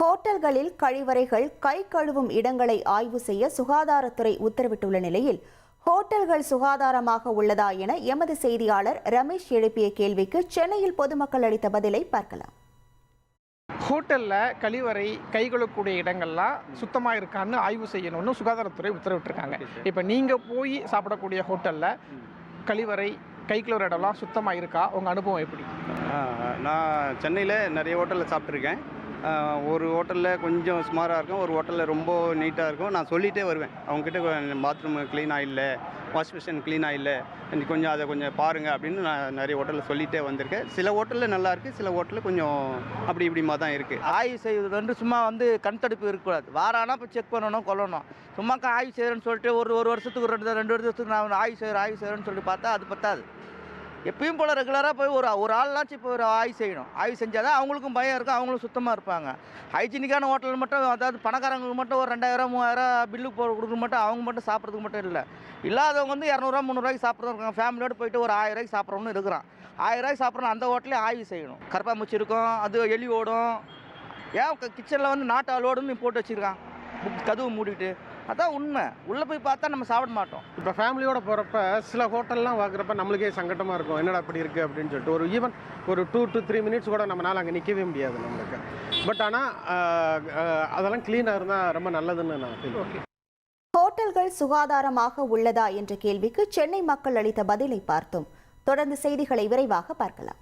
ஹோட்டல்களில் கழிவறைகள், கை கழுவும் இடங்களை ஆய்வு செய்ய சுகாதாரத்துறை உத்தரவிட்டுள்ள நிலையில் ஹோட்டல்கள் சுகாதாரமாக உள்ளதா என எமது செய்தியாளர் ரமேஷ் எழுப்பிய கேள்விக்கு சென்னையில் பொதுமக்கள் அளித்த பதிலை பார்க்கலாம். ஹோட்டலில் கழிவறை, கை கழுவக்கூடிய இடங்கள்லாம் சுத்தமாக இருக்கான்னு ஆய்வு செய்யணும்னு சுகாதாரத்துறை உத்தரவிட்டிருக்காங்க. இப்போ நீங்கள் போய் சாப்பிடக்கூடிய ஹோட்டலில் கழிவறை, கை கழுவுற இடம்லாம் சுத்தமாக இருக்கா? உங்கள் அனுபவம் எப்படி? நான் சென்னையில் நிறைய ஹோட்டலில் சாப்பிட்ருக்கேன். ஒரு ஹோட்டலில் கொஞ்சம் சுமாராக இருக்கும், ஒரு ஹோட்டலில் ரொம்ப நீட்டாக இருக்கும். நான் சொல்லிகிட்டே வருவேன் அவங்ககிட்ட, பாத்ரூம் க்ளீனாக இல்லை, வாஷ் மிஷின் க்ளீனாக இல்லை, கொஞ்சம் அதை கொஞ்சம் பாருங்கள் அப்படின்னு நான் நிறைய ஹோட்டலில் சொல்லிகிட்டே வந்திருக்கேன். சில ஹோட்டலில் நல்லாயிருக்கு, சில ஹோட்டலில் கொஞ்சம் அப்படி இப்படிமா தான் இருக்குது. ஆய்வு செய்வது வந்து சும்மா கண் தடுப்பு இருக்கக்கூடாது. வாரானா இப்போ செக் பண்ணணும், கொள்ளணும். சும்மாக்கா ஆய்வு செய்கிறேன்னு சொல்லிட்டு ஒரு வருஷத்துக்கு ரெண்டு வருஷத்துக்கு நான் ஆய்வு செய்கிறேன்னு சொல்லிட்டு பார்த்தா அது பத்தாது. எப்பயும் போல் ரெகுலராக போய் ஒரு ஆள்னாச்சும் இப்போ ஒரு ஆய்வு செய்யணும். ஆய்வு செஞ்சால் தான் அவங்களுக்கும் பயம் இருக்கும், அவங்களும் சுத்தமாக இருப்பாங்க. ஹைஜீனிக்கான ஹோட்டல் மட்டும், அதாவது பணக்காரங்களுக்கு மட்டும் ஒரு 2000 3000 பில்லுக்கு கொடுக்க மட்டும் அவங்க மட்டும் சாப்பிட்றதுக்கு மட்டும் இல்லை. இல்லாதவங்க வந்து 200 300 சாப்பிட்றதும் இருக்காங்க. ஃபேமிலியோடு போயிட்டு ஒரு 1000 சாப்பிட்றவனு இருக்கிறான். 1000 சாப்பிட்றோம், அந்த ஹோட்டலே ஆய்வு செய்யணும். கரப்பாம்பூச்சி இருக்கும், அது எலி ஓடும். ஏன் கிச்சனில் வந்து நாட்டு ஆளோடுன்னு போட்டு வச்சுருக்கான், கதவு மூடிட்டு. அதான் உண்மை. உள்ளே போய் பார்த்தா நம்ம சாப்பிட மாட்டோம். இப்போ ஃபேமிலியோடு போகிறப்ப சில ஹோட்டல்லாம் பார்க்குறப்ப நம்மளுக்கே சங்கட்டமாக இருக்கும், என்னடா அப்படி இருக்குது அப்படின்னு சொல்லிட்டு. ஒரு 2 to 3 மினிட்ஸ் கூட நம்மளால் அங்கே நிற்கவே முடியாது நம்மளுக்கு. பட் ஆனால் அதெல்லாம் க்ளீனாக இருந்தால் ரொம்ப நல்லதுன்னு நான் ஃபீல் பண்ணுறேன். ஹோட்டல்கள் சுகாதாரமாக உள்ளதா என்ற கேள்விக்கு சென்னை மக்கள் அளித்த பதிலை பார்த்தோம். தொடர்ந்து செய்திகளை விரைவாக பார்க்கலாம்.